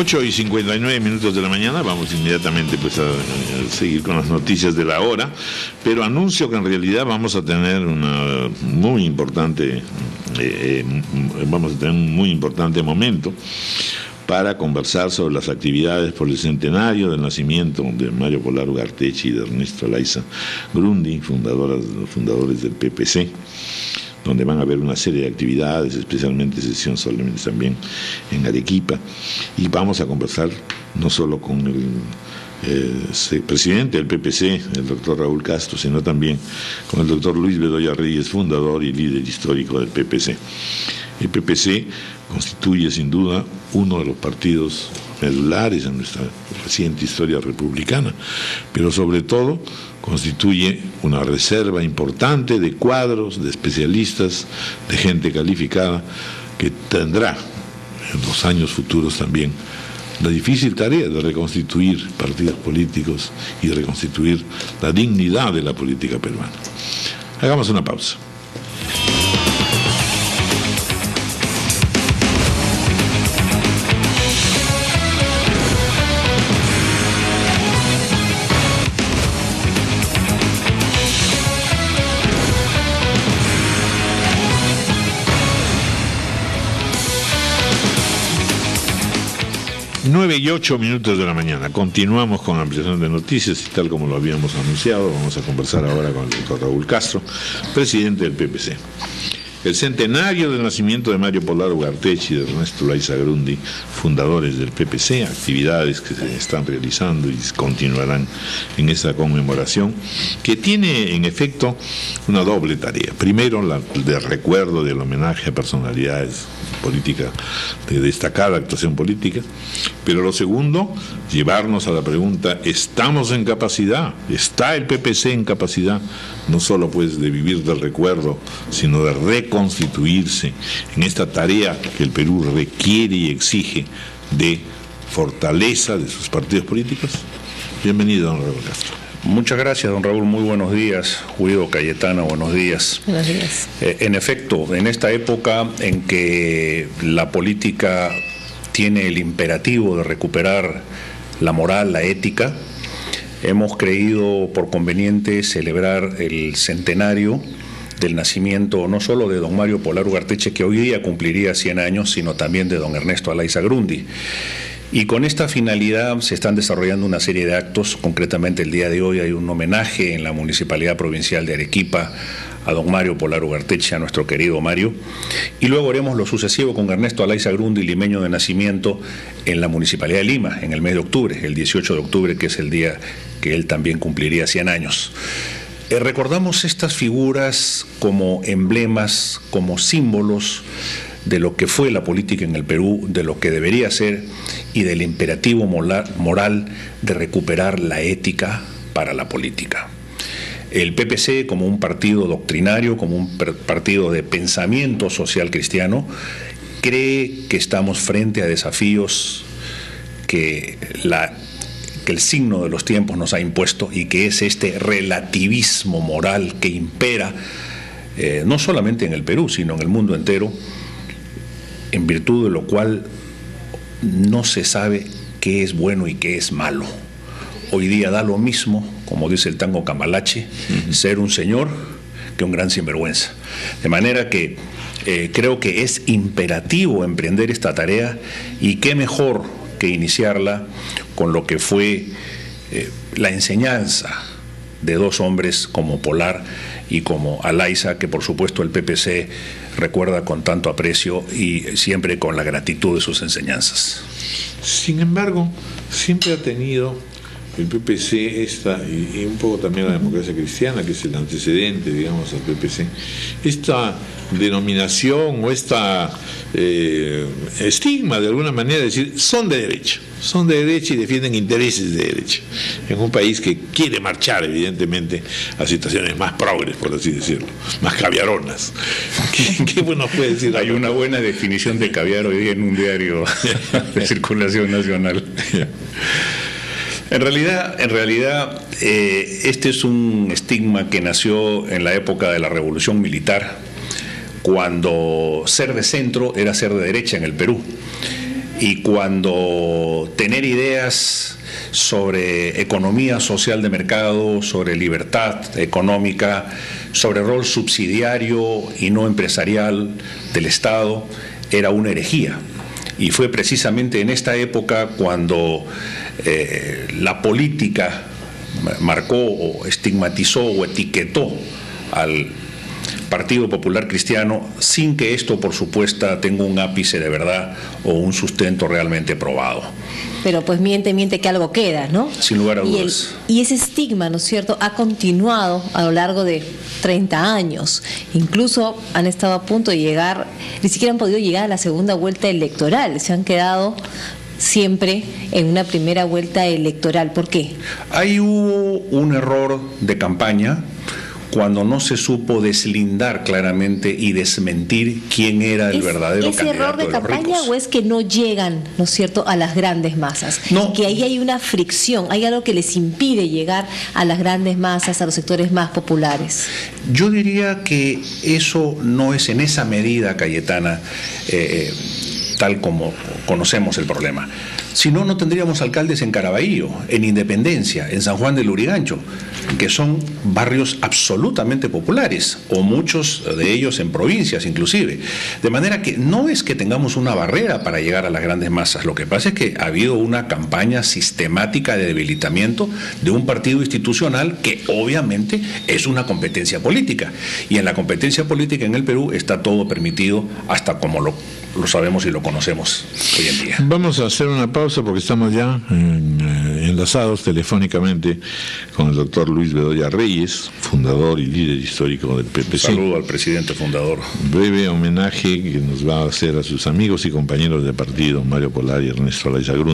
8:59 de la mañana, vamos inmediatamente pues a seguir con las noticias de la hora, pero anuncio que en realidad vamos a tener una muy importante, un muy importante momento para conversar sobre las actividades por el centenario del nacimiento de Mario Polar Ugarteche y de Ernesto Alaiza Grundy, fundadores del PPC, donde van a haber una serie de actividades, especialmente sesión solemne también en Arequipa, y vamos a conversar no solo con el presidente del PPC, el doctor Raúl Castro, sino también con el doctor Luis Bedoya Reyes, fundador y líder histórico del PPC. El PPC constituye sin duda uno de los partidos medulares en nuestra reciente historia republicana, pero sobre todo constituye una reserva importante de cuadros, de especialistas, de gente calificada que tendrá en los años futuros también la difícil tarea de reconstituir partidos políticos y reconstituir la dignidad de la política peruana. Hagamos una pausa. Nueve y 8 minutos de la mañana. Continuamos con ampliación de noticias y tal como lo habíamos anunciado, vamos a conversar ahora con el doctor Raúl Castro, presidente del PPC. El centenario del nacimiento de Mario Polar Ugarteche y de Ernesto Alaiza Grundy, fundadores del PPC, actividades que se están realizando y continuarán en esa conmemoración, que tiene en efecto una doble tarea. Primero, la de recuerdo del homenaje a personalidades políticas de destacada actuación política, pero lo segundo, llevarnos a la pregunta: ¿estamos en capacidad? ¿Está el PPC en capacidad? No solo pues de vivir del recuerdo, sino de reconstituirse en esta tarea que el Perú requiere y exige de fortaleza de sus partidos políticos. Bienvenido, don Raúl Castro. Muchas gracias, don Raúl. Muy buenos días. Julio Cayetana, buenos días. Buenos días. En efecto, en esta época en que la política tiene el imperativo de recuperar la moral, la ética, hemos creído por conveniente celebrar el centenario del nacimiento no solo de don Mario Polar Ugarteche, que hoy día cumpliría 100 años, sino también de don Ernesto Alaiza Grundy. Y con esta finalidad se están desarrollando una serie de actos. Concretamente el día de hoy hay un homenaje en la Municipalidad Provincial de Arequipa a don Mario Polar Ugarteche, a nuestro querido Mario, y luego haremos lo sucesivo con Ernesto Alaiza Grundy, limeño de nacimiento, en la Municipalidad de Lima, en el mes de octubre, el 18 de octubre, que es el día que él también cumpliría 100 años. Recordamos estas figuras como emblemas, como símbolos de lo que fue la política en el Perú, de lo que debería ser y del imperativo moral de recuperar la ética para la política. El PPC, como un partido doctrinario, como un partido de pensamiento social cristiano, cree que estamos frente a desafíos que el signo de los tiempos nos ha impuesto, y que es este relativismo moral que impera no solamente en el Perú, sino en el mundo entero, en virtud de lo cual no se sabe qué es bueno y qué es malo. Hoy día da lo mismo, como dice el tango Cambalache, ser un señor que un gran sinvergüenza. De manera que creo que es imperativo emprender esta tarea, y qué mejor que iniciarla con lo que fue la enseñanza de dos hombres como Polar y como Alaiza, que por supuesto el PPC recuerda con tanto aprecio y siempre con la gratitud de sus enseñanzas. Sin embargo, siempre ha tenido el PPC y un poco también la democracia cristiana, que es el antecedente, digamos, al PPC, esta denominación o esta estigma, de alguna manera, de decir, son de derecha y defienden intereses de derecha, en un país que quiere marchar, evidentemente, a situaciones más progres, por así decirlo, más caviaronas. ¿Qué nos puede decir? Hay una buena definición de caviar hoy día en un diario de circulación nacional. En realidad, este es un estigma que nació en la época de la Revolución Militar, cuando ser de centro era ser de derecha en el Perú. y cuando tener ideas sobre economía social de mercado, sobre libertad económica, sobre rol subsidiario y no empresarial del Estado era una herejía. Y fue precisamente en esta época cuando la política marcó o estigmatizó o etiquetó al Partido Popular Cristiano sin que esto, por supuesto, tenga un ápice de verdad o un sustento realmente probado. Pero pues miente que algo queda, ¿no? Sin lugar a dudas. Y ese estigma, ¿no es cierto?, ha continuado a lo largo de 30 años. Incluso han estado a punto de llegar, ni siquiera han podido llegar a la segunda vuelta electoral. Se han quedado siempre en una primera vuelta electoral. ¿Por qué? Ahí hubo un error de campaña cuando no se supo deslindar claramente y desmentir quién era el verdadero candidato de los ricos. ¿Es error de campaña o es que no llegan, ¿no es cierto?, a las grandes masas? No. Que ahí hay una fricción, hay algo que les impide llegar a las grandes masas, a los sectores más populares. Yo diría que eso no es en esa medida, Cayetana, tal como conocemos el problema. Si no, no tendríamos alcaldes en Caraballo, en Independencia, en San Juan del Lurigancho, que son barrios absolutamente populares, o muchos de ellos en provincias inclusive. De manera que no es que tengamos una barrera para llegar a las grandes masas, lo que pasa es que ha habido una campaña sistemática de debilitamiento de un partido institucional que obviamente es una competencia política. Y en la competencia política en el Perú está todo permitido, hasta como lo sabemos y lo conocemos hoy en día. Vamos a hacer una pausa porque estamos ya enlazados telefónicamente con el doctor Luis Bedoya Reyes, fundador y líder histórico del PPC. Saludo al presidente fundador. Breve homenaje que nos va a hacer a sus amigos y compañeros de partido, Mario Polar y Ernesto Alaiza Grundy.